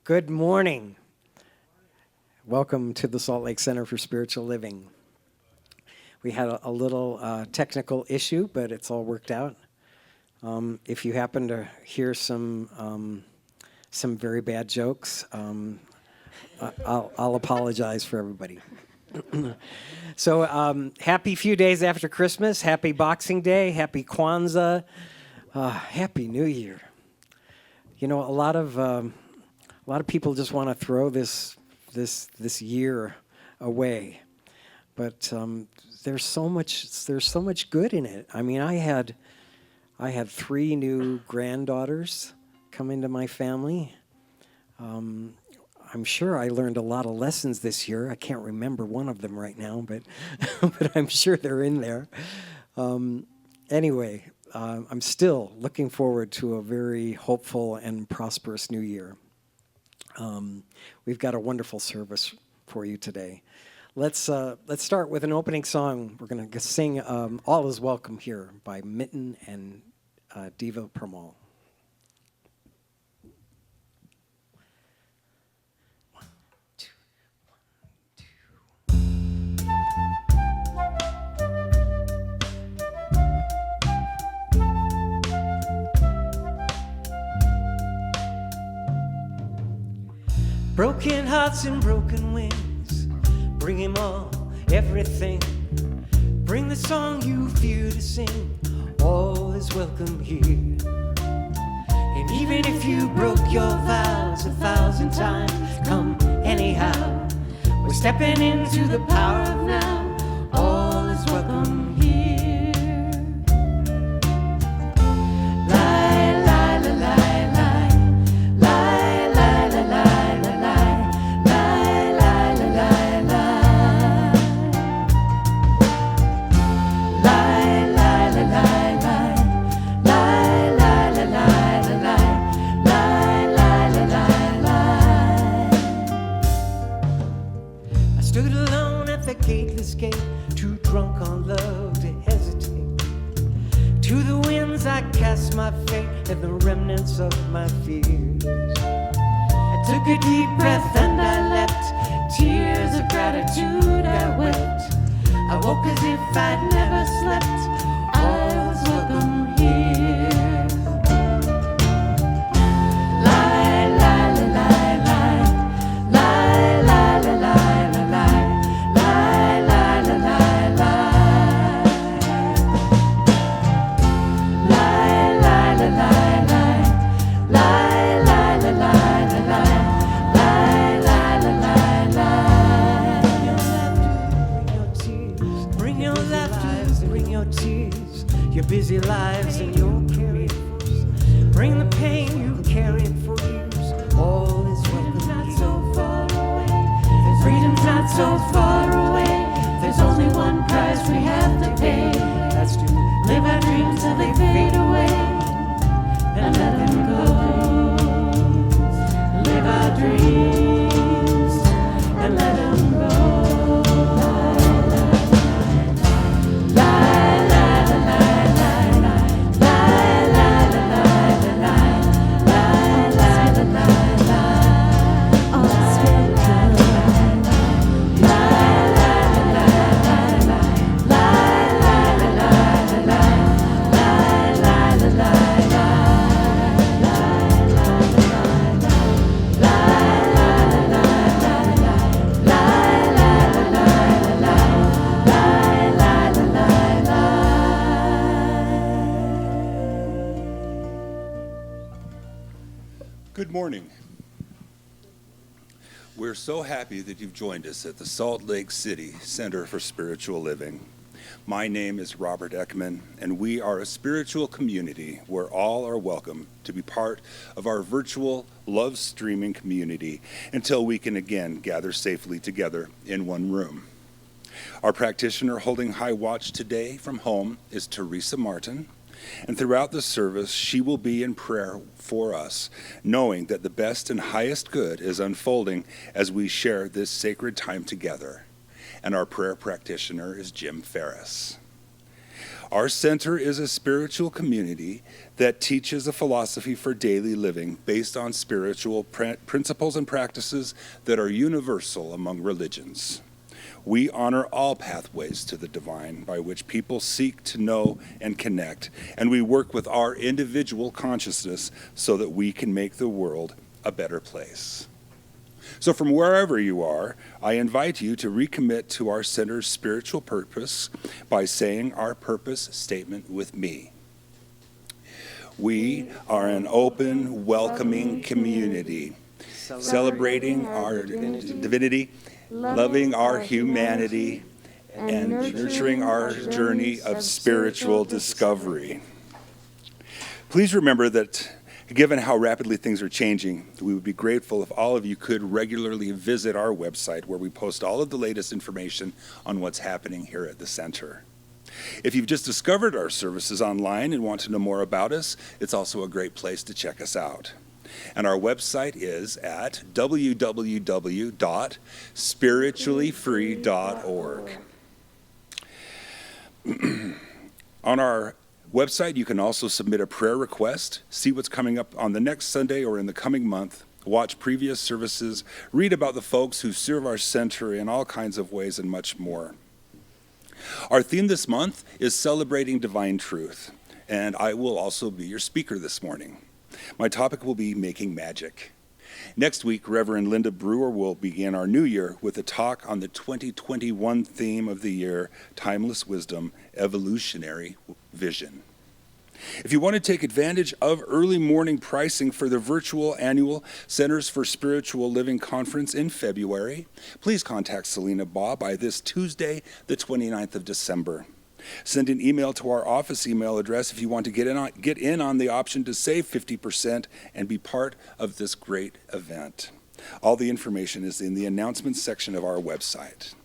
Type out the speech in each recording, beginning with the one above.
Good morning. Welcome to the Salt Lake Center for Spiritual Living. We had a little technical issue, but it's all worked out. If you happen to hear some very bad jokes, I'll apologize for everybody. So happy few days after Christmas. Happy Boxing Day. Happy Kwanzaa. Happy New Year. You know, a lot of people just want to throw this year away, but there's so much good in it. I mean, I had 3 new granddaughters come into my family. I'm sure I learned a lot of lessons this year. I can't remember one of them right now, but but I'm sure they're in there. Anyway, I'm still looking forward to a very hopeful and prosperous new year. We've got a wonderful service for you today. Let's start with an opening song. We're going to sing "All Is Welcome Here" by Mitten and Diva Permal. Broken hearts and broken wings, bring him all, everything. Bring the song you fear to sing, all is welcome here. And even if you broke your vows 1,000 times, come anyhow. We're stepping into the power of now, all is welcome here. Too drunk on love to hesitate. To the winds I cast my fate and the remnants of my fears. I took a deep breath and I leapt. Tears of gratitude I wept. I woke as if I'd never slept. I was welcome here. Your busy lives and your careers. Bring the pain you carried for years. All is welcome not so far away. Freedom's not so far away. There's only one price we have to pay. That's to live our dreams till they fade away and let them go. Live our dreams and let them go. Good morning. We're so happy that you've joined us at the Salt Lake City Center for Spiritual Living. My name is Robert Eckman, and we are a spiritual community where all are welcome to be part of our virtual love streaming community until we can again gather safely together in one room. Our practitioner holding high watch today from home is Teresa Martin. And throughout the service, she will be in prayer for us, knowing that the best and highest good is unfolding as we share this sacred time together. And our prayer practitioner is Jim Ferris. Our center is a spiritual community that teaches a philosophy for daily living based on spiritual principles and practices that are universal among religions. We honor all pathways to the divine by which people seek to know and connect, and we work with our individual consciousness so that we can make the world a better place. So from wherever you are, I invite you to recommit to our center's spiritual purpose by saying our purpose statement with me. We are an open, welcoming community, celebrating our divinity, loving our humanity, and nurturing our journey of spiritual discovery. Please remember that given how rapidly things are changing, we would be grateful if all of you could regularly visit our website where we post all of the latest information on what's happening here at the center. If you've just discovered our services online and want to know more about us, it's also a great place to check us out. And our website is at www.spirituallyfree.org. On our website, you can also submit a prayer request, see what's coming up on the next Sunday or in the coming month, watch previous services, read about the folks who serve our center in all kinds of ways, and much more. Our theme this month is Celebrating Divine Truth, and I will also be your speaker this morning. My topic will be Making Magic. Next week, Reverend Linda Brewer will begin our new year with a talk on the 2021 theme of the year, Timeless Wisdom, Evolutionary Vision. If you want to take advantage of early morning pricing for the virtual annual Centers for Spiritual Living Conference in February, please contact Selena Baugh by this Tuesday, the 29th of December. Send an email to our office email address if you want to get in on the option to save 50% and be part of this great event. All the information is in the announcements section of our website.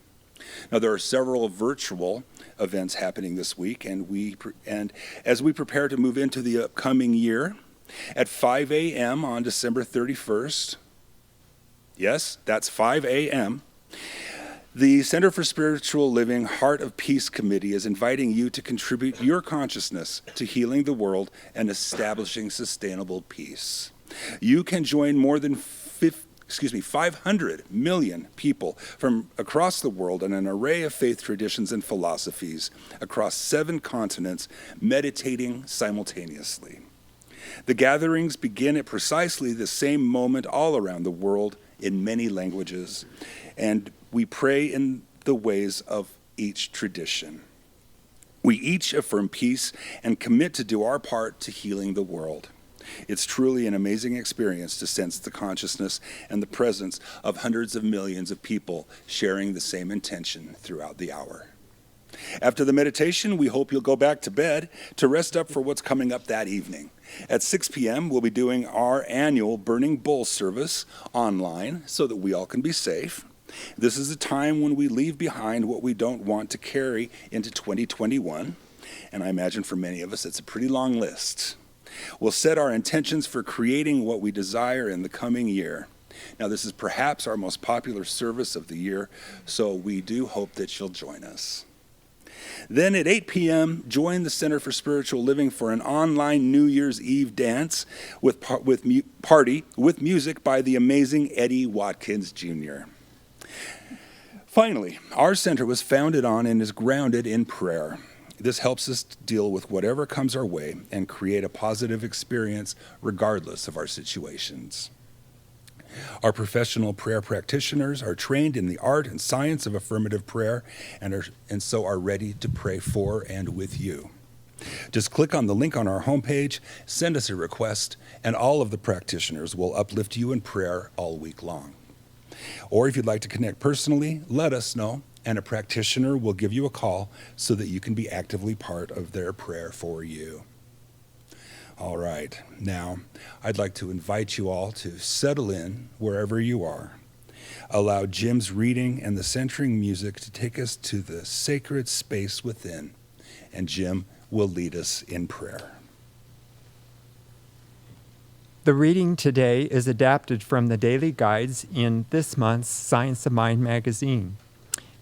Now, there are several virtual events happening this week, and as we prepare to move into the upcoming year, at 5 a.m. on December 31st, yes, that's 5 a.m., the Center for Spiritual Living Heart of Peace Committee is inviting you to contribute your consciousness to healing the world and establishing sustainable peace. You can join more than 500 million people from across the world in an array of faith traditions and philosophies across 7 continents, meditating simultaneously. The gatherings begin at precisely the same moment all around the world in many languages, and we pray in the ways of each tradition. We each affirm peace and commit to do our part to healing the world. It's truly an amazing experience to sense the consciousness and the presence of hundreds of millions of people sharing the same intention throughout the hour. After the meditation, we hope you'll go back to bed to rest up for what's coming up that evening. At 6 p.m., we'll be doing our annual Burning Bull service online so that we all can be safe. This is a time when we leave behind what we don't want to carry into 2021, and I imagine for many of us it's a pretty long list. We'll set our intentions for creating what we desire in the coming year. Now, this is perhaps our most popular service of the year, so we do hope that you'll join us. Then at 8 p.m., join the Center for Spiritual Living for an online New Year's Eve dance party with music by the amazing Eddie Watkins Jr. Finally, our center was founded on and is grounded in prayer. This helps us deal with whatever comes our way and create a positive experience regardless of our situations. Our professional prayer practitioners are trained in the art and science of affirmative prayer and so are ready to pray for and with you. Just click on the link on our homepage, send us a request, and all of the practitioners will uplift you in prayer all week long. Or if you'd like to connect personally, let us know, and a practitioner will give you a call so that you can be actively part of their prayer for you. All right, now I'd like to invite you all to settle in wherever you are. Allow Jim's reading and the centering music to take us to the sacred space within, and Jim will lead us in prayer. The reading today is adapted from the daily guides in this month's Science of Mind magazine.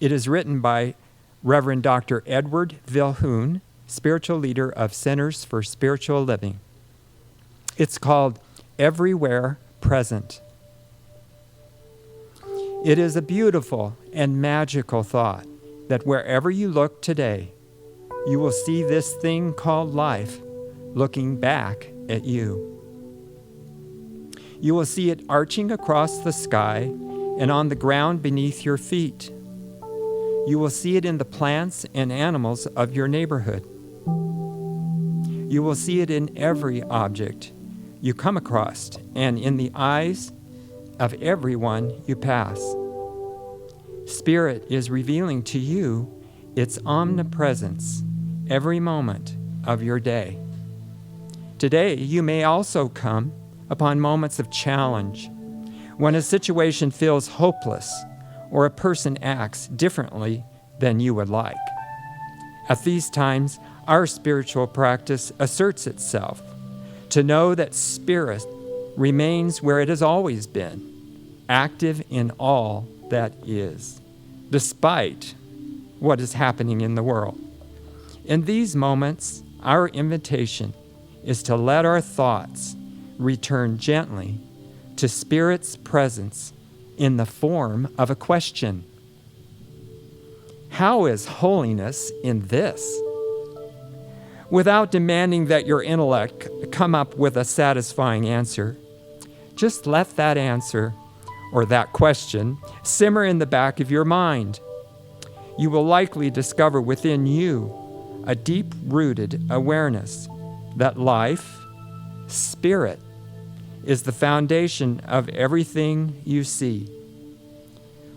It is written by Reverend Dr. Edward Vilhoun spiritual leader of Centers for Spiritual Living. It's called Everywhere Present. It is a beautiful and magical thought that wherever you look today, you will see this thing called life looking back at you. You will see it arching across the sky and on the ground beneath your feet. You will see it in the plants and animals of your neighborhood. You will see it in every object you come across and in the eyes of everyone you pass. Spirit is revealing to you its omnipresence every moment of your day. Today, you may also come upon moments of challenge, when a situation feels hopeless or a person acts differently than you would like. At these times, our spiritual practice asserts itself to know that Spirit remains where it has always been, active in all that is, despite what is happening in the world. In these moments, our invitation is to let our thoughts return gently to Spirit's presence in the form of a question. How is holiness in this? Without demanding that your intellect come up with a satisfying answer, just let that answer or that question simmer in the back of your mind. You will likely discover within you a deep-rooted awareness that life, Spirit, is the foundation of everything you see.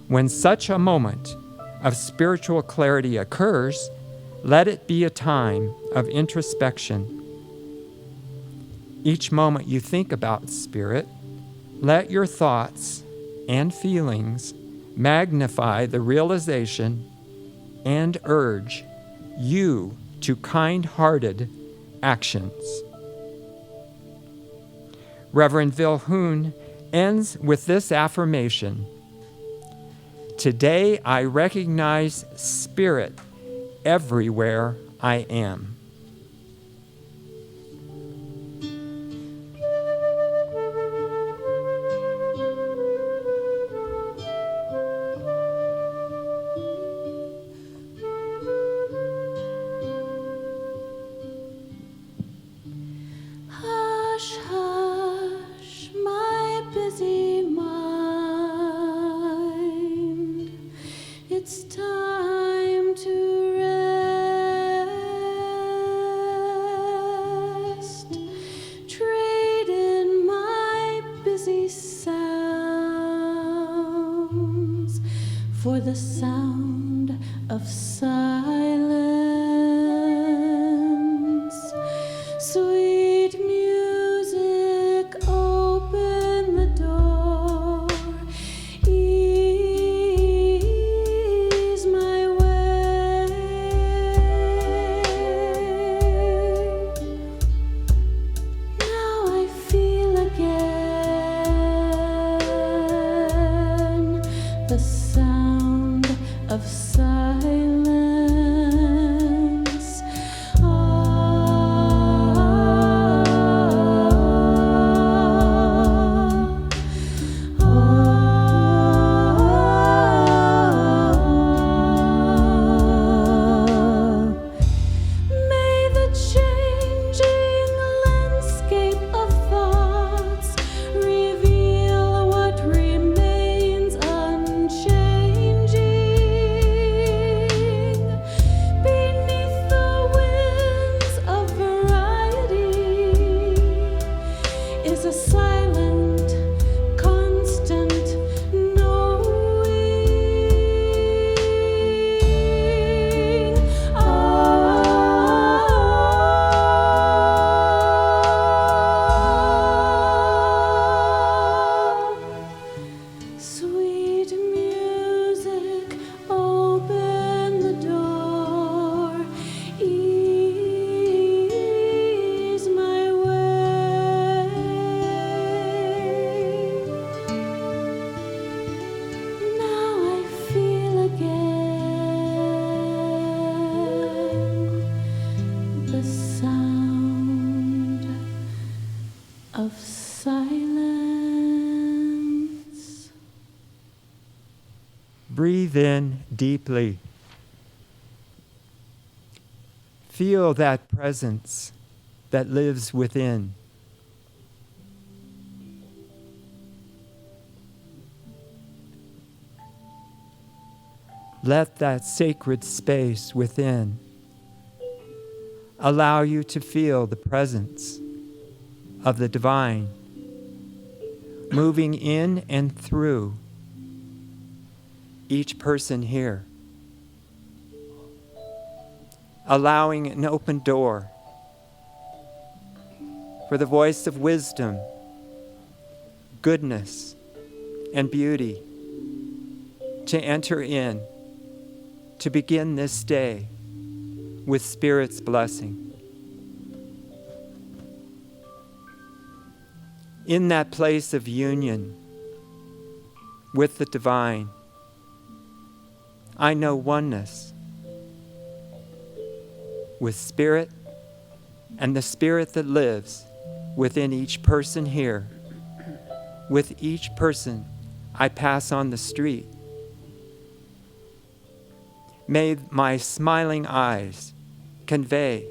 When such a moment of spiritual clarity occurs, let it be a time of introspection. Each moment you think about Spirit, let your thoughts and feelings magnify the realization and urge you to kind-hearted actions. Reverend Vilhoen ends with this affirmation: today I recognize Spirit everywhere I am. Hush, hush, my busy mind. It's time to rest. Trade in my busy sounds for the sound of silence. Sweet music, open the door, ease my way. Now I feel again the sound of silence. Breathe in deeply. Feel that presence that lives within. Let that sacred space within allow you to feel the presence of the divine moving in and through each person here, allowing an open door for the voice of wisdom, goodness, and beauty to enter in, to begin this day with Spirit's blessing. In that place of union with the divine, I know oneness with Spirit and the Spirit that lives within each person here, with each person I pass on the street. May my smiling eyes convey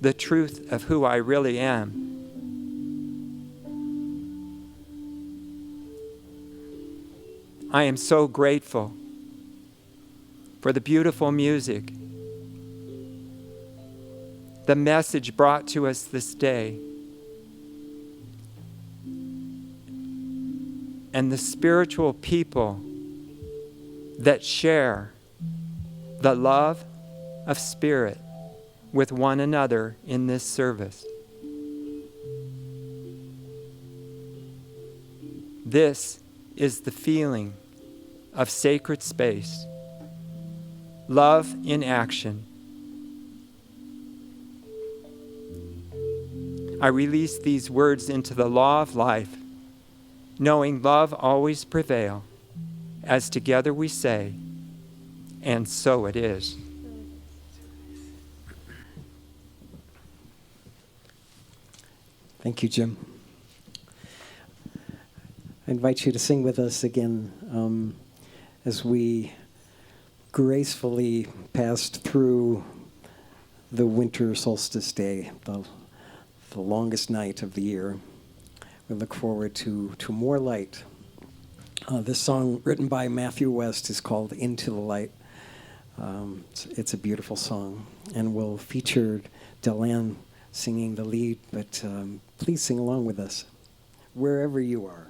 the truth of who I really am. I am so grateful for the beautiful music, the message brought to us this day, and the spiritual people that share the love of Spirit with one another in this service. This is the feeling of sacred space, love in action. I release these words into the law of life, knowing love always prevails, as together we say, and so it is. Thank you, Jim. I invite you to sing with us again as we gracefully passed through the winter solstice day, the longest night of the year. We look forward to more light. This song, written by Matthew West, is called Into the Light. It's a beautiful song, and we'll feature Delanne singing the lead, but please sing along with us, wherever you are.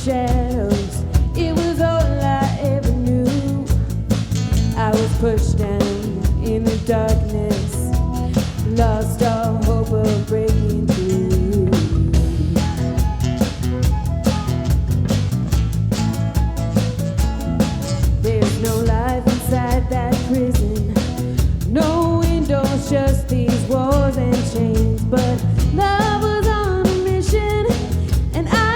Shadows, it was all I ever knew. I was pushed down in the darkness, lost all hope of breaking through. There's no life inside that prison, no windows, just these walls and chains. But love was on a mission, and I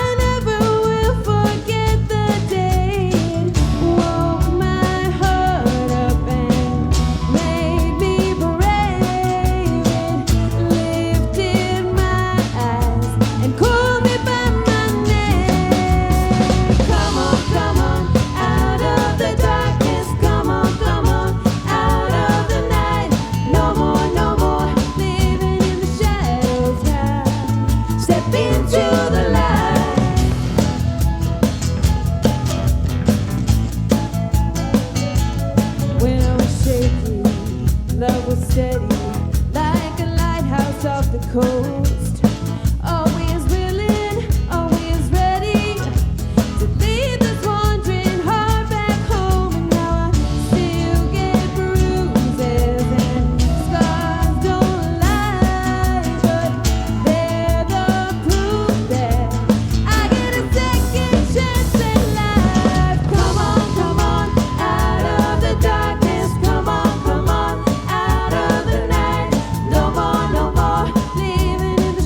coast, always willing, always ready to lead this wandering heart back home. And now I still get bruises and scars don't lie, but they're the proof that I get a second chance in life. Come on, out of the darkness. Come on, out of the night. No more. Living in the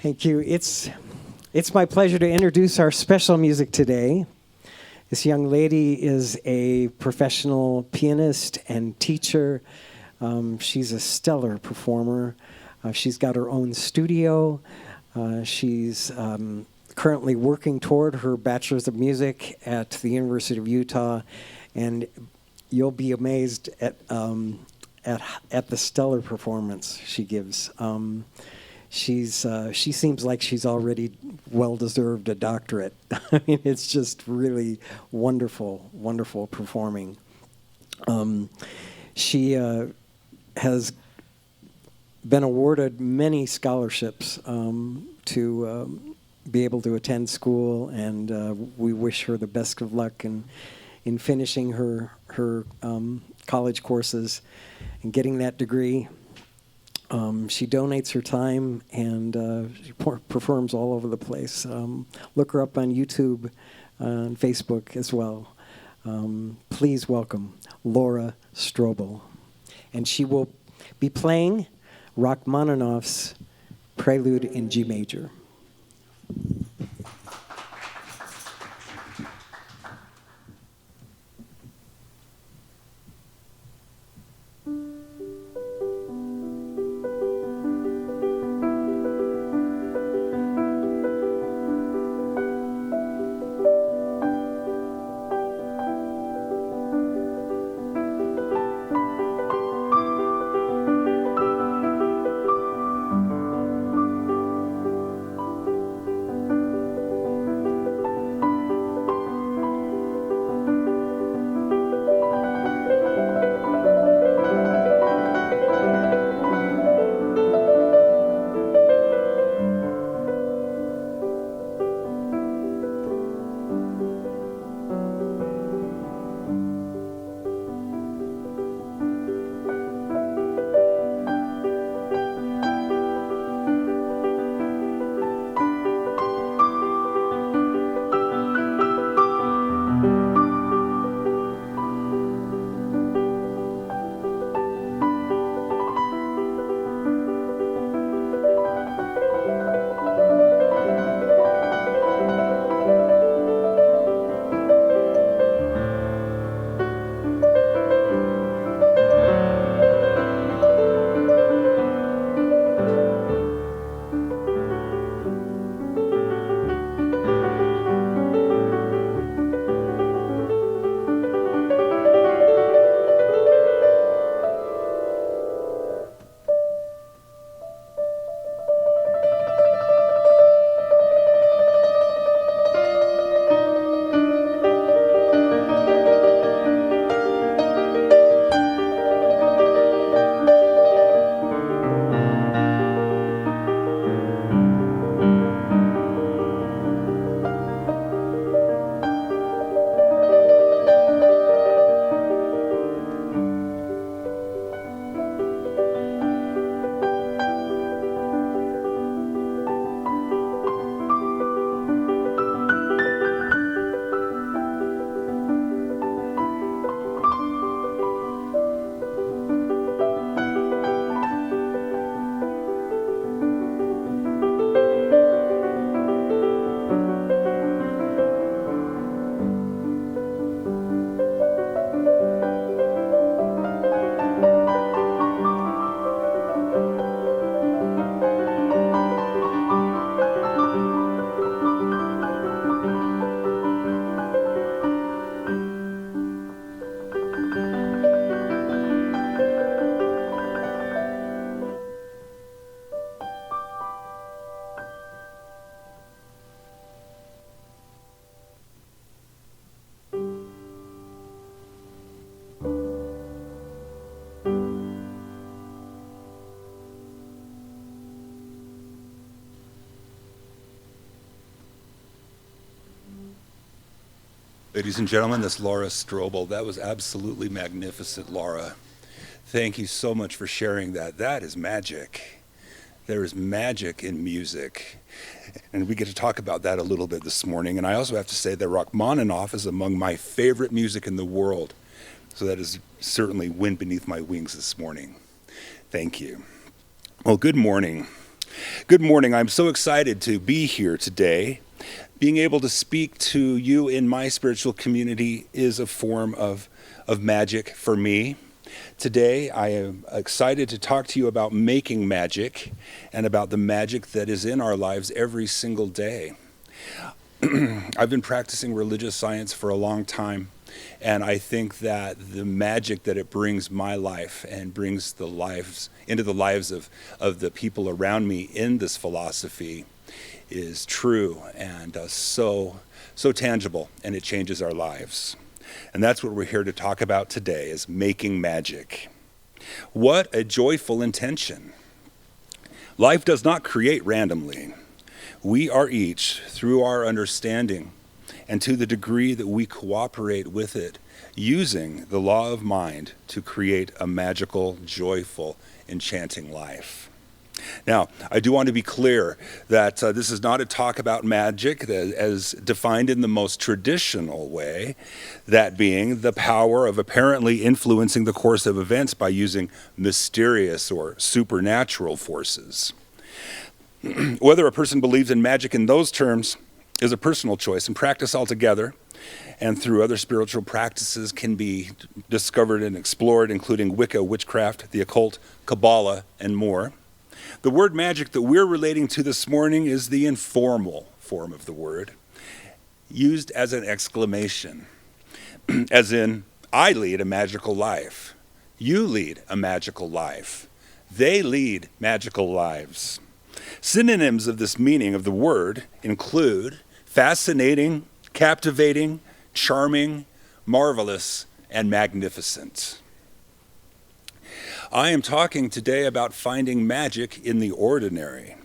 Thank you. It's my pleasure to introduce our special music today. This young lady is a professional pianist and teacher. She's a stellar performer. She's got her own studio. She's currently working toward her Bachelor's of Music at the University of Utah, and you'll be amazed at the stellar performance she gives. She seems like she's already well-deserved a doctorate. I mean, it's just really wonderful, wonderful performing. She has been awarded many scholarships to be able to attend school, and we wish her the best of luck in finishing her college courses and getting that degree. She donates her time and she performs all over the place. Look her up on YouTube and Facebook as well. Please welcome Laura Strobel. And she will be playing Rachmaninoff's Prelude in G major. Ladies and gentlemen, that's Laura Strobel. That was absolutely magnificent, Laura. Thank you so much for sharing that. That is magic. There is magic in music. And we get to talk about that a little bit this morning. And I also have to say that Rachmaninoff is among my favorite music in the world. So that is certainly wind beneath my wings this morning. Thank you. Well, good morning. Good morning. I'm so excited to be here today. Being able to speak to you in my spiritual community is a form of magic for me. Today, I am excited to talk to you about making magic and about the magic that is in our lives every single day. I've been practicing religious science for a long time, and I think that the magic that it brings my life and brings into the lives of the people around me in this philosophy is true and so tangible, and it changes our lives. And that's what we're here to talk about today, is making magic. What a joyful intention. Life does not create randomly. We are each, through our understanding, and to the degree that we cooperate with it, using the law of mind to create a magical, joyful, enchanting life. Now, I do want to be clear that this is not a talk about magic as defined in the most traditional way, that being the power of apparently influencing the course of events by using mysterious or supernatural forces. Whether a person believes in magic in those terms is a personal choice, and practice altogether and through other spiritual practices can be discovered and explored, including Wicca, witchcraft, the occult, Kabbalah, and more. The word magic that we're relating to this morning is the informal form of the word, used as an exclamation, as in, I lead a magical life. You lead a magical life. They lead magical lives. Synonyms of this meaning of the word include fascinating, captivating, charming, marvelous, and magnificent. I am talking today about finding magic in the ordinary.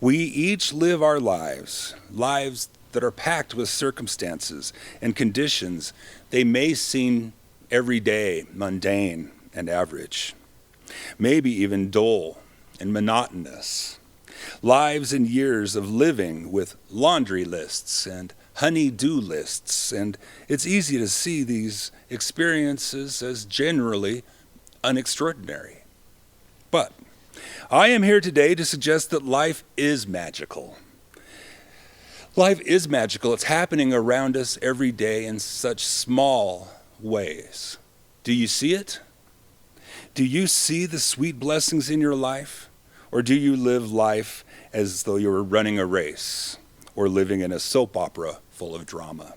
We each live our lives that are packed with circumstances and conditions. They may seem everyday, mundane, and average, maybe even dull and monotonous. Lives and years of living with laundry lists and honey-do lists, and it's easy to see these experiences as generally unextraordinary. But I am here today to suggest that life is magical. Life is magical. It's happening around us every day in such small ways. Do you see it? Do you see the sweet blessings in your life? Or do you live life as though you were running a race or living in a soap opera full of drama?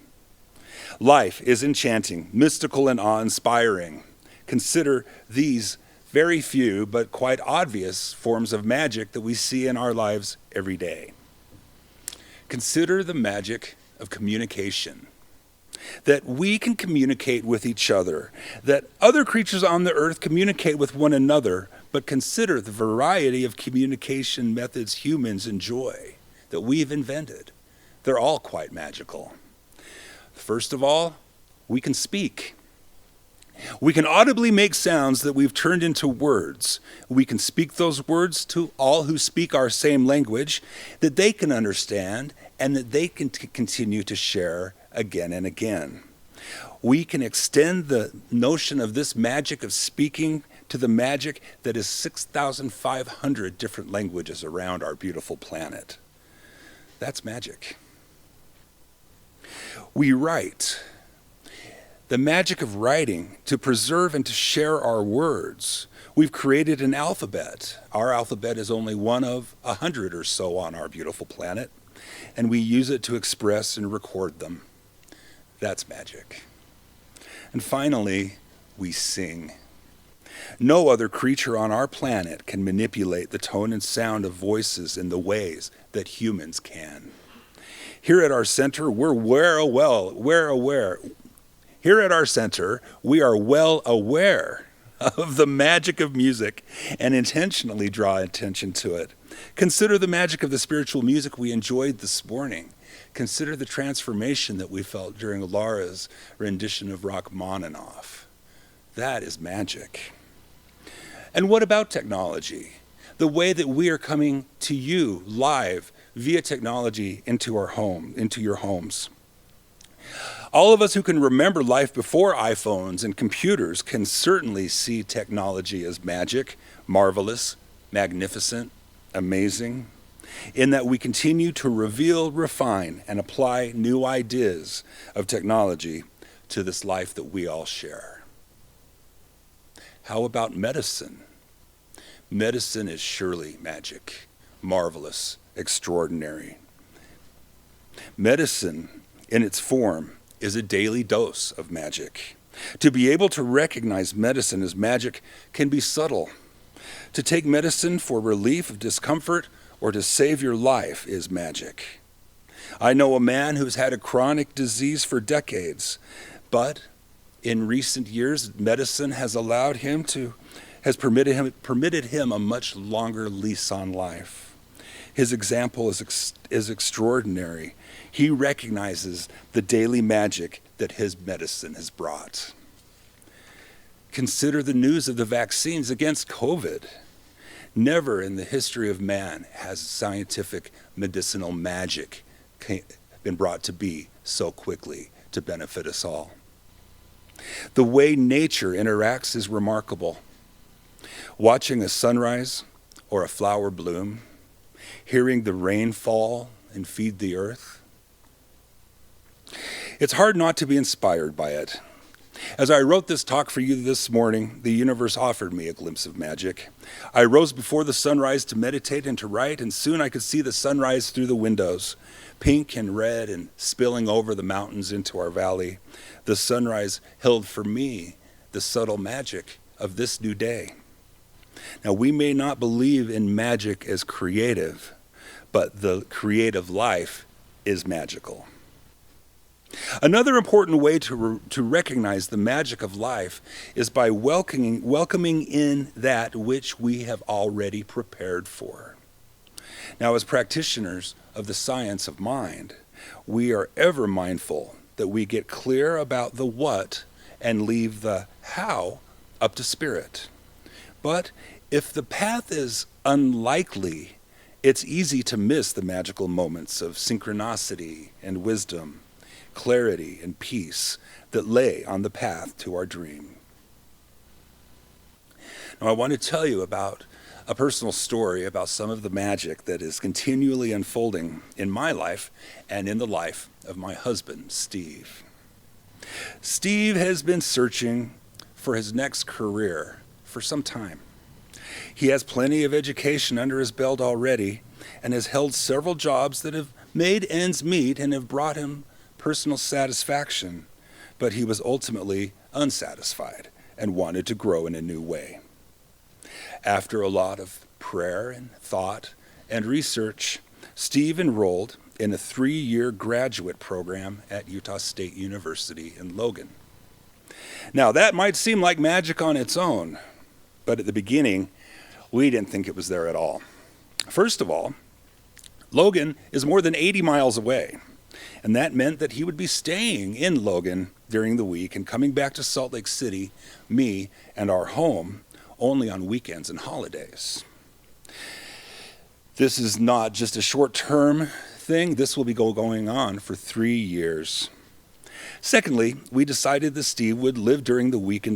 Life is enchanting, mystical, and awe-inspiring. Consider these very few but quite obvious forms of magic that we see in our lives every day. Consider the magic of communication. That we can communicate with each other, that other creatures on the earth communicate with one another, but consider the variety of communication methods humans enjoy that we've invented. They're all quite magical. First of all, we can speak. We can audibly make sounds that we've turned into words. We can speak those words to all who speak our same language, that they can understand and that they can continue to share again and again. We can extend the notion of this magic of speaking to the magic that is 6,500 different languages around our beautiful planet. That's magic. We write. The magic of writing to preserve and to share our words. We've created an alphabet. Our alphabet is only one of 100 or so on our beautiful planet, and we use it to express and record them. That's magic. And finally, we sing. No other creature on our planet can manipulate the tone and sound of voices in the ways that humans can. Here at our center, Here at our center, we are well aware of the magic of music and intentionally draw attention to it. Consider the magic of the spiritual music we enjoyed this morning. Consider the transformation that we felt during Laura's rendition of Rachmaninoff. That is magic. And what about technology? The way that we are coming to you live via technology into your homes. All of us who can remember life before iPhones and computers can certainly see technology as magic, marvelous, magnificent, amazing, in that we continue to reveal, refine, and apply new ideas of technology to this life that we all share. How about medicine? Medicine is surely magic, marvelous, extraordinary. Medicine, in its form, is a daily dose of magic. To be able to recognize medicine as magic can be subtle. To take medicine for relief of discomfort or to save your life is magic. I know a man who's had a chronic disease for decades, but in recent years, medicine has permitted him a much longer lease on life. His example is extraordinary. He recognizes the daily magic that his medicine has brought. Consider the news of the vaccines against COVID. Never in the history of man has scientific medicinal magic been brought to be so quickly to benefit us all. The way nature interacts is remarkable. Watching a sunrise or a flower bloom, hearing the rain fall and feed the earth. It's hard not to be inspired by it. As I wrote this talk for you this morning, the universe offered me a glimpse of magic. I rose before the sunrise to meditate and to write, and soon I could see the sunrise through the windows, pink and red and spilling over the mountains into our valley. The sunrise held for me the subtle magic of this new day. Now, we may not believe in magic as creative, but the creative life is magical. Another important way to recognize the magic of life is by welcoming in that which we have already prepared for. Now, as practitioners of the science of mind, we are ever mindful that we get clear about the what and leave the how up to spirit. But if the path is unlikely, it's easy to miss the magical moments of synchronicity and wisdom, clarity and peace that lay on the path to our dream. Now, I want to tell you about a personal story about some of the magic that is continually unfolding in my life and in the life of my husband, Steve. Steve has been searching for his next career for some time. He has plenty of education under his belt already and has held several jobs that have made ends meet and have brought him personal satisfaction, but he was ultimately unsatisfied and wanted to grow in a new way. After a lot of prayer and thought and research, Steve enrolled in a 3-year graduate program at Utah State University in Logan. Now, that might seem like magic on its own, but at the beginning, we didn't think it was there at all. First of all, Logan is more than 80 miles away, and that meant that he would be staying in Logan during the week and coming back to Salt Lake City, me, and our home only on weekends and holidays. This is not just a short-term thing. This will be going on for 3 years. Secondly, we decided that Steve would live during the week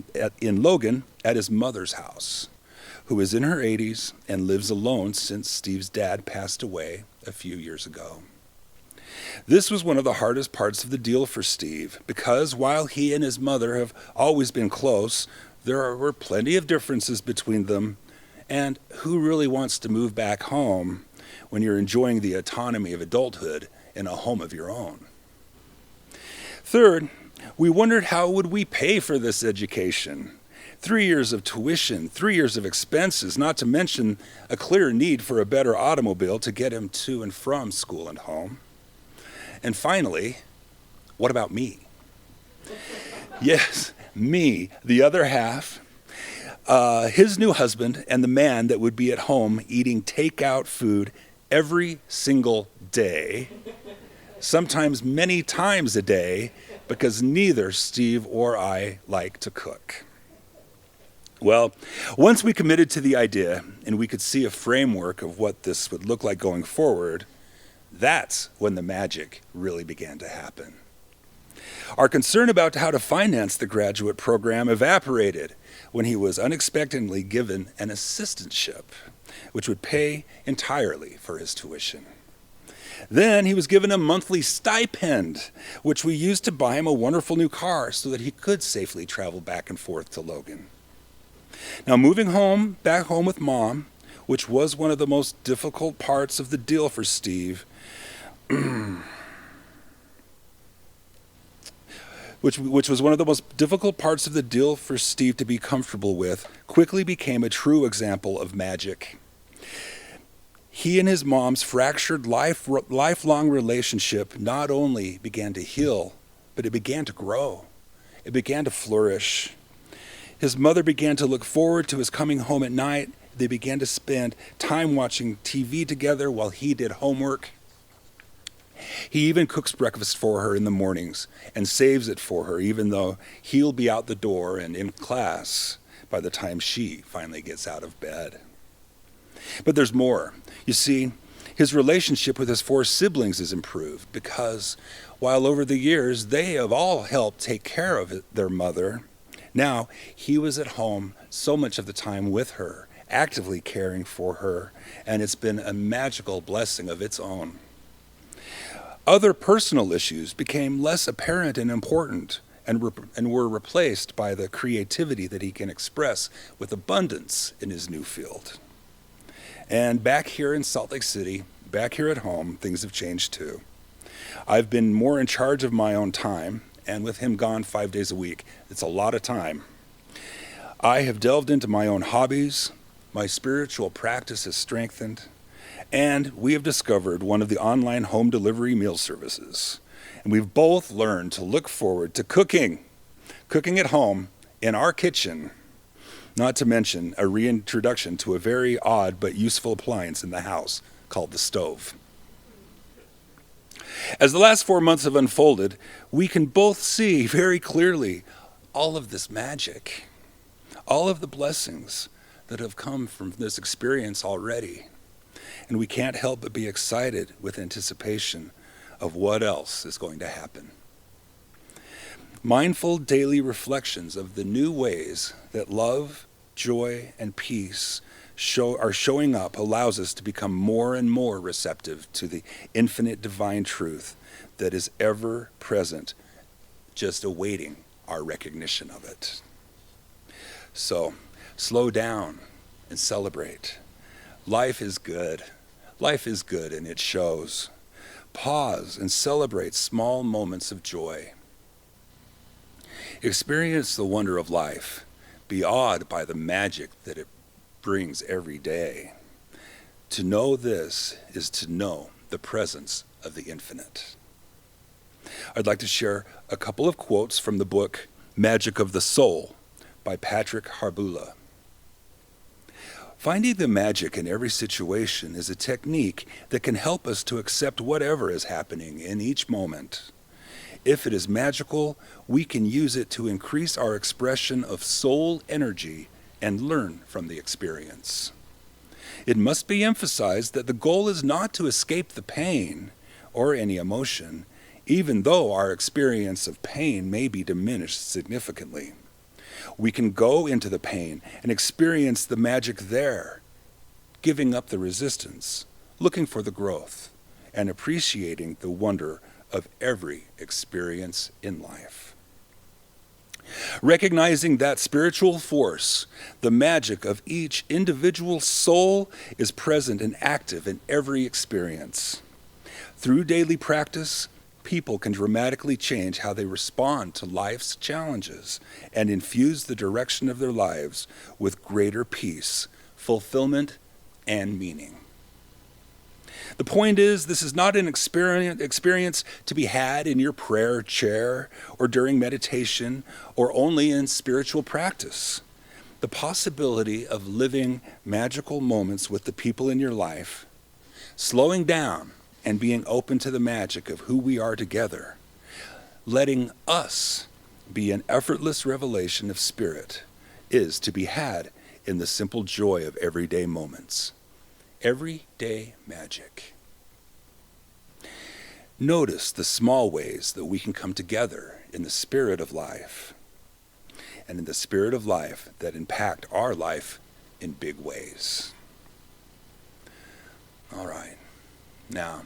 in Logan at his mother's house, who is in her 80s and lives alone since Steve's dad passed away a few years ago. This was one of the hardest parts of the deal for Steve, because while he and his mother have always been close, there were plenty of differences between them, and who really wants to move back home when you're enjoying the autonomy of adulthood in a home of your own? Third, we wondered how would we pay for this education? 3 years of tuition, 3 years of expenses, not to mention a clear need for a better automobile to get him to and from school and home. And finally, what about me? Yes, me, the other half, his new husband, and the man that would be at home eating takeout food every single day, sometimes many times a day, because neither Steve or I like to cook. Well, once we committed to the idea and we could see a framework of what this would look like going forward, that's when the magic really began to happen. Our concern about how to finance the graduate program evaporated when he was unexpectedly given an assistantship, which would pay entirely for his tuition. Then he was given a monthly stipend, which we used to buy him a wonderful new car so that he could safely travel back and forth to Logan. Now, moving back home with Mom, which was one of the most difficult parts of the deal for Steve, which was one of the most difficult parts of the deal for Steve to be comfortable with, quickly became a true example of magic. He and his mom's fractured lifelong relationship not only began to heal, but it began to grow. It began to flourish. His mother began to look forward to his coming home at night. They began to spend time watching TV together while he did homework. He even cooks breakfast for her in the mornings and saves it for her, even though he'll be out the door and in class by the time she finally gets out of bed. But there's more. You see, his relationship with his 4 siblings is improved because while over the years they have all helped take care of their mother, now he was at home so much of the time with her, actively caring for her, and it's been a magical blessing of its own. Other personal issues became less apparent and important and were replaced by the creativity that he can express with abundance in his new field. And back here in Salt Lake City, back here at home, things have changed too. I've been more in charge of my own time, and with him gone 5 days a week, it's a lot of time. I have delved into my own hobbies, my spiritual practice has strengthened, and we have discovered one of the online home delivery meal services. And we've both learned to look forward to cooking at home in our kitchen, not to mention a reintroduction to a very odd but useful appliance in the house called the stove. As the last 4 months have unfolded, we can both see very clearly all of this magic, all of the blessings that have come from this experience already. And we can't help but be excited with anticipation of what else is going to happen. Mindful daily reflections of the new ways that love, joy, and peace are showing up allows us to become more and more receptive to the infinite divine truth that is ever present, just awaiting our recognition of it. So, slow down and celebrate. Life is good. Life is good, and it shows. Pause and celebrate small moments of joy. Experience the wonder of life. Be awed by the magic that it brings every day. To know this is to know the presence of the infinite. I'd like to share a couple of quotes from the book Magic of the Soul by Patrick Harbula. Finding the magic in every situation is a technique that can help us to accept whatever is happening in each moment. If it is magical, we can use it to increase our expression of soul energy and learn from the experience. It must be emphasized that the goal is not to escape the pain or any emotion, even though our experience of pain may be diminished significantly. We can go into the pain and experience the magic there, giving up the resistance, looking for the growth, and appreciating the wonder of every experience in life. Recognizing that spiritual force, the magic of each individual soul is present and active in every experience. Through daily practice, people can dramatically change how they respond to life's challenges and infuse the direction of their lives with greater peace, fulfillment, and meaning. The point is, this is not an experience to be had in your prayer chair or during meditation or only in spiritual practice. The possibility of living magical moments with the people in your life, slowing down and being open to the magic of who we are together, letting us be an effortless revelation of spirit, is to be had in the simple joy of everyday moments. Everyday magic. Notice the small ways that we can come together in the spirit of life. and in the spirit of life that impact our life in big ways. All right. Now,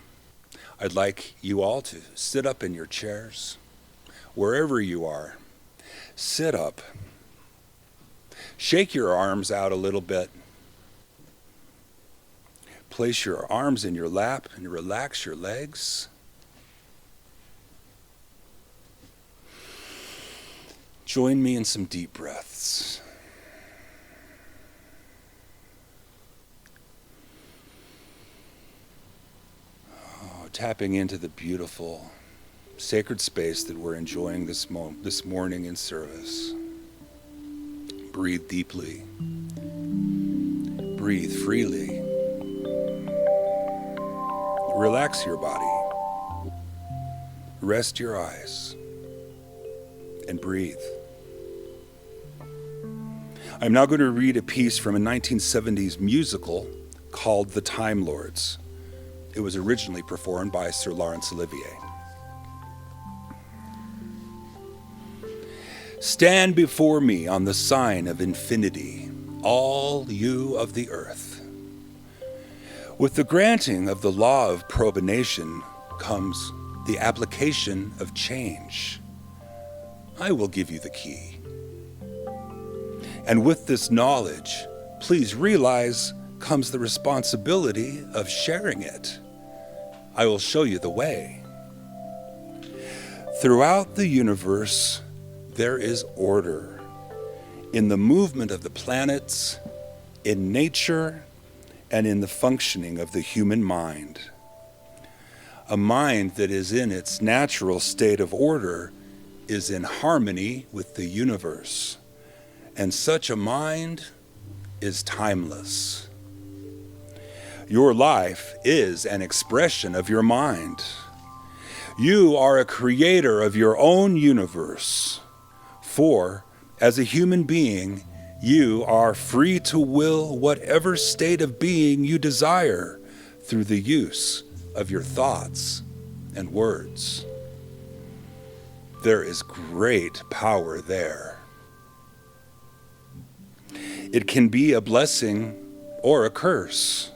I'd like you all to sit up in your chairs, wherever you are. Sit up. Shake your arms out a little bit. Place your arms in your lap and relax your legs. Join me in some deep breaths. Tapping into the beautiful sacred space that we're enjoying this morning in service. Breathe deeply. Breathe freely. Relax your body. Rest your eyes. And breathe. I'm now going to read a piece from a 1970s musical called The Time Lords. It was originally performed by Sir Laurence Olivier. Stand before me on the sign of infinity, all you of the earth. With the granting of the law of probation comes the application of change. I will give you the key. And with this knowledge, please realize comes the responsibility of sharing it. I will show you the way. Throughout the universe, there is order in the movement of the planets, in nature, and in the functioning of the human mind. A mind that is in its natural state of order is in harmony with the universe, and such a mind is timeless. Your life is an expression of your mind. You are a creator of your own universe. For, as a human being, you are free to will whatever state of being you desire through the use of your thoughts and words. There is great power there. It can be a blessing or a curse.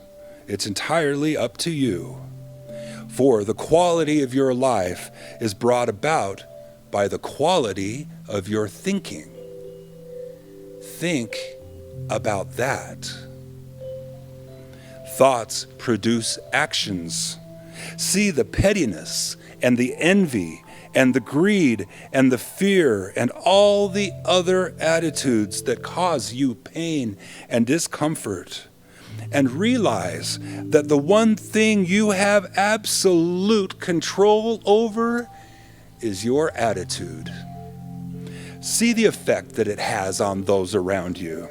It's entirely up to you. For the quality of your life is brought about by the quality of your thinking. Think about that. Thoughts produce actions. See the pettiness and the envy and the greed and the fear and all the other attitudes that cause you pain and discomfort. And realize that the one thing you have absolute control over is your attitude. See the effect that it has on those around you.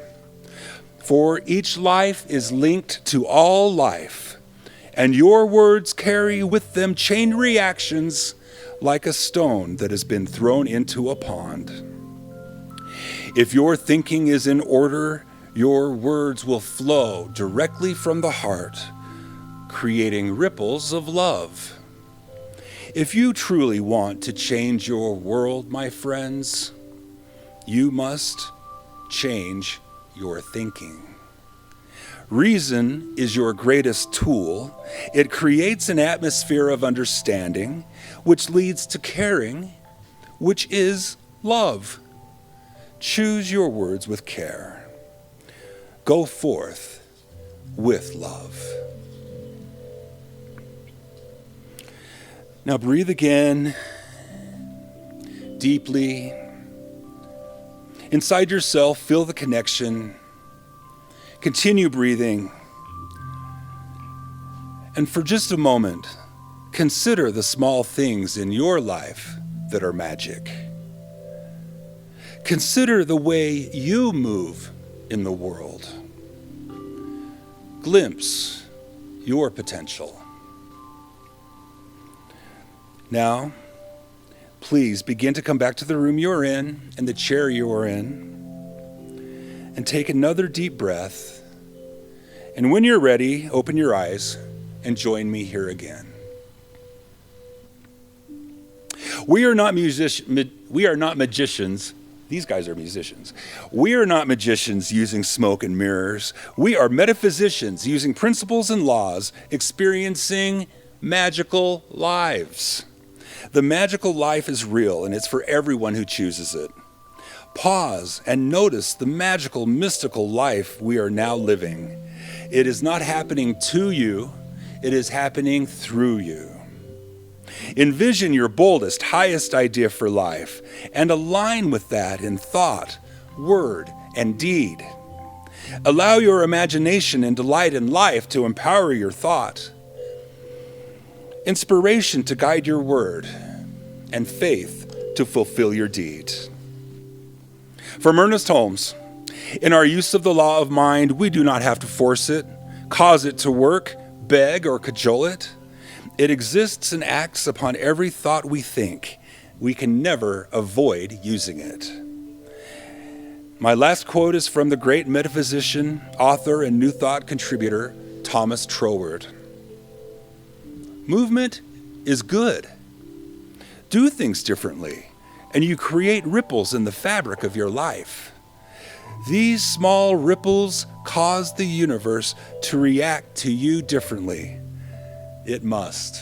For each life is linked to all life, and your words carry with them chain reactions like a stone that has been thrown into a pond. If your thinking is in order, your words will flow directly from the heart, creating ripples of love. If you truly want to change your world, my friends, you must change your thinking. Reason is your greatest tool. It creates an atmosphere of understanding, which leads to caring, which is love. Choose your words with care. Go forth with love. Now breathe again, deeply. Inside yourself, feel the connection. Continue breathing. And for just a moment, consider the small things in your life that are magic. Consider the way you move in the world. Glimpse your potential. Now, please begin to come back to the room you're in and the chair you're in, and take another deep breath. And when you're ready, open your eyes and join me here again. We are not magicians, These guys are musicians. We are not magicians using smoke and mirrors. We are metaphysicians using principles and laws, experiencing magical lives. The magical life is real, and it's for everyone who chooses it. Pause and notice the magical, mystical life we are now living. It is not happening to you, it is happening through you. Envision your boldest, highest idea for life and align with that in thought, word, and deed. Allow your imagination and delight in life to empower your thought, inspiration to guide your word, and faith to fulfill your deed. From Ernest Holmes, in our use of the law of mind, we do not have to force it, cause it to work, beg, or cajole it. It exists and acts upon every thought we think. We can never avoid using it. My last quote is from the great metaphysician, author, and New Thought contributor, Thomas Troward. Movement is good. Do things differently, and you create ripples in the fabric of your life. These small ripples cause the universe to react to you differently. It must.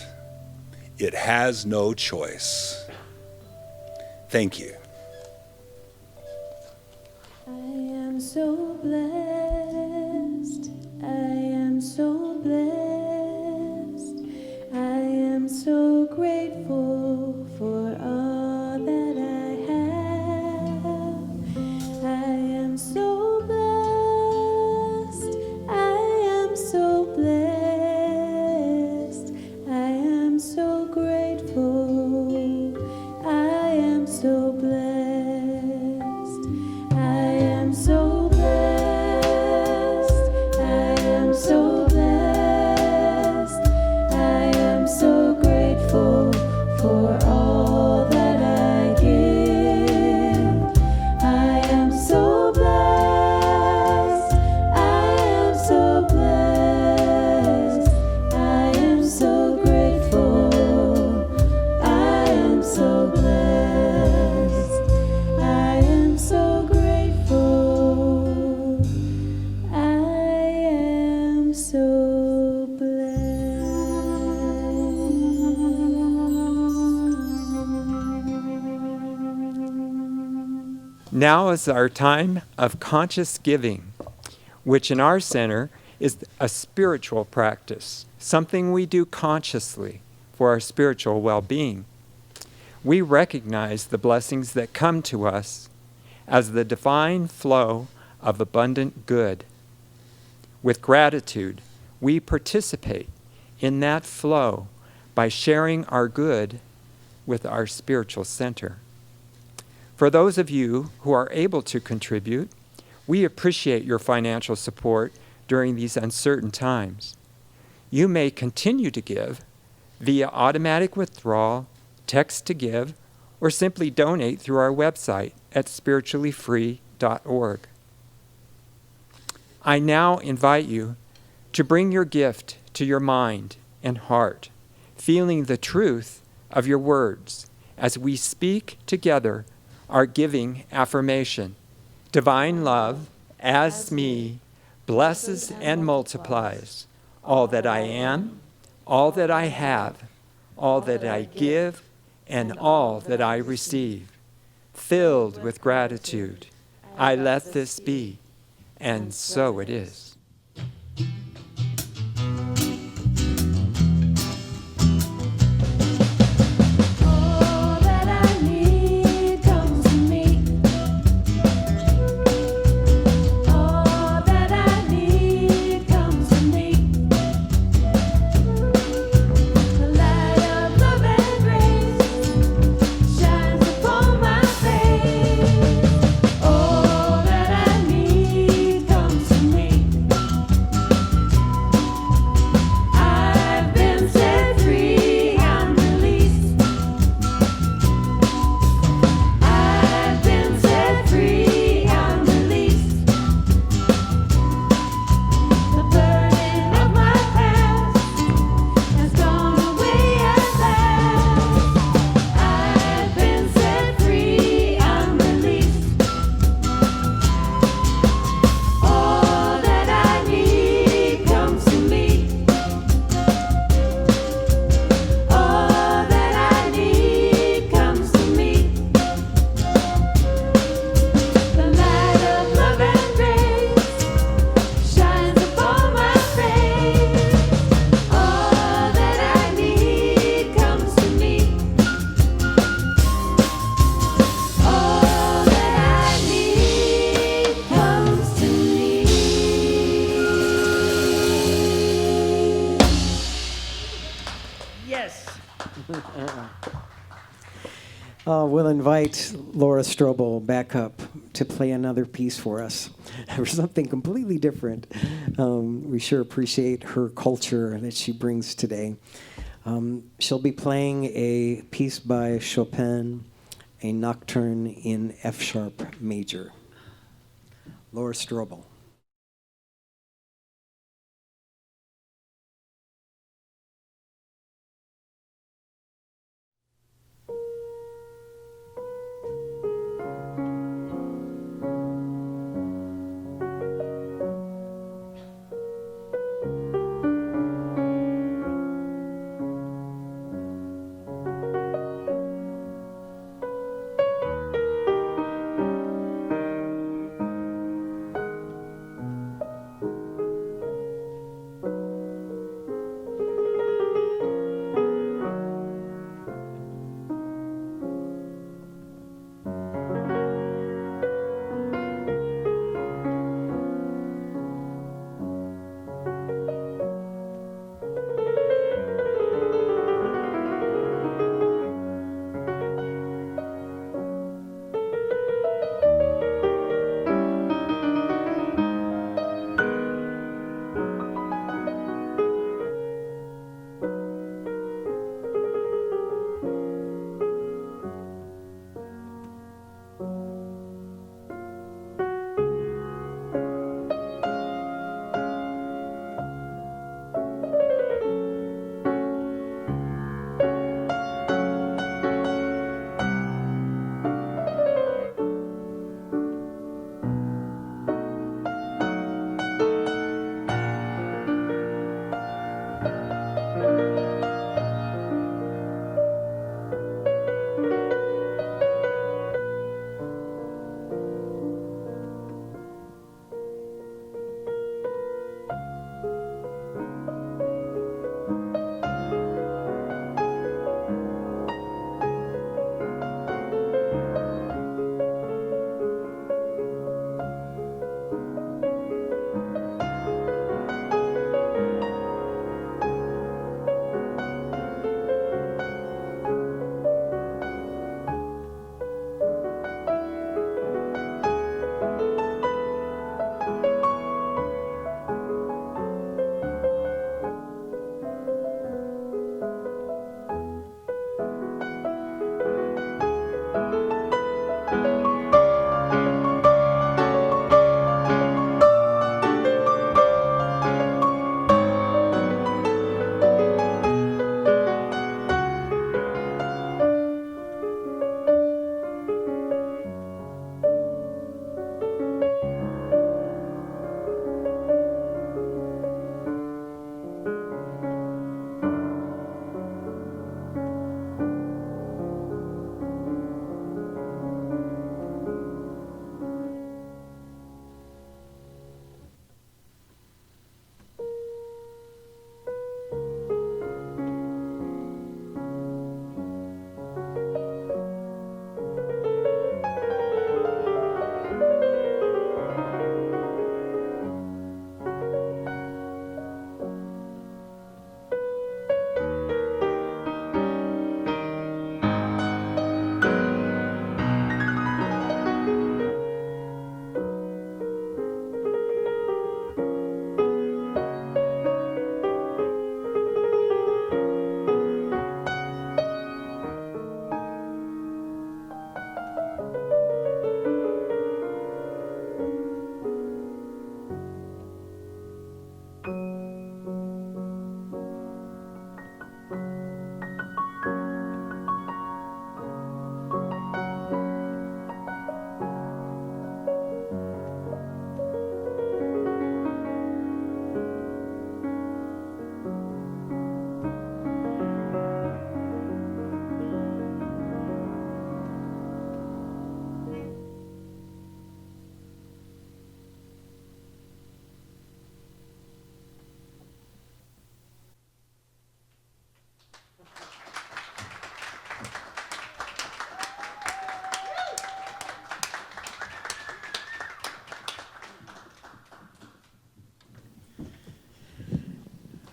It has no choice. Thank you. I am so blessed. I am so blessed. I am so grateful for all that I have. I am so blessed. I am so blessed. I am so grateful. I am so blessed. I am so blessed. I am so blessed. I am so grateful for all that I give. I am so blessed. I am so blessed. I am so grateful. I am so blessed. I am so grateful. I am so blessed. Now is our time of conscious giving, which in our center is a spiritual practice, something we do consciously for our spiritual well-being. We recognize the blessings that come to us as the divine flow of abundant good. With gratitude, we participate in that flow by sharing our good with our spiritual center. For those of you who are able to contribute, we appreciate your financial support during these uncertain times. You may continue to give via automatic withdrawal, text to give, or simply donate through our website at spirituallyfree.org. I now invite you to bring your gift to your mind and heart, feeling the truth of your words as we speak together our giving affirmation. Divine love, as me, blesses and multiplies all that I am, all that I have, all that I give, and all that I receive. Filled with gratitude, I let this be, and so it is. All that I need comes to me. All that I need comes to me. The light of love and grace shines upon my face. All that I need comes to me. We'll invite Laura Strobel back up to play another piece for us, or something completely different. We sure appreciate her culture that she brings today. She'll be playing a piece by Chopin, a nocturne in F sharp major. Laura Strobel.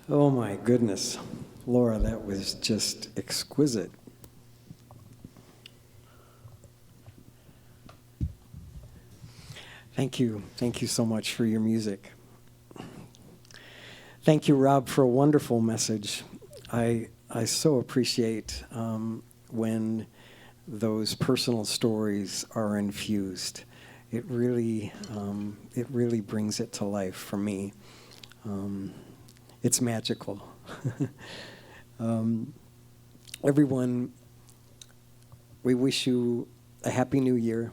Oh my goodness. Laura, that was just exquisite. Thank you. Thank you so much for your music. Thank you, Rob, for a wonderful message. I so appreciate when those personal stories are infused. It really brings it to life for me. It's magical. Everyone, we wish you a happy new year.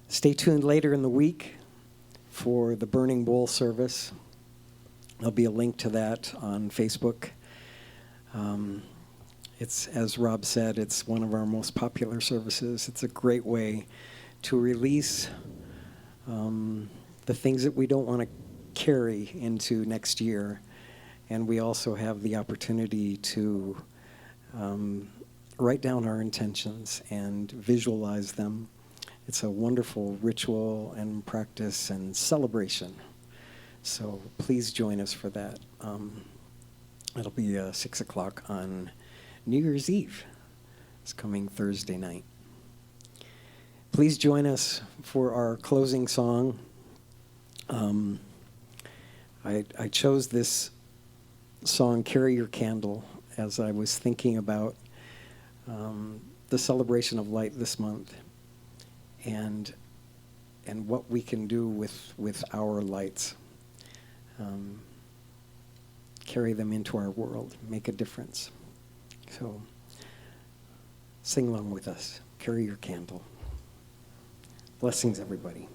Stay tuned later in the week for the Burning Bowl service. There'll be a link to that on Facebook. It's, as Rob said, it's one of our most popular services. It's a great way to release the things that we don't want to carry into next year. And we also have the opportunity to write down our intentions and visualize them. It's a wonderful ritual and practice and celebration. So please join us for that. It'll be 6 o'clock on New Year's Eve. It's coming Thursday night. Please join us for our closing song. I chose this song, Carry Your Candle, as I was thinking about the celebration of light this month and what we can do with our lights. Carry them into our world, make a difference. So sing along with us. Carry your candle. Blessings, everybody.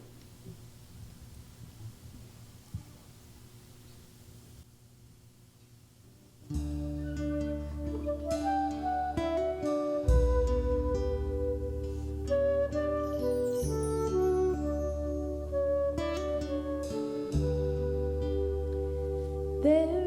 There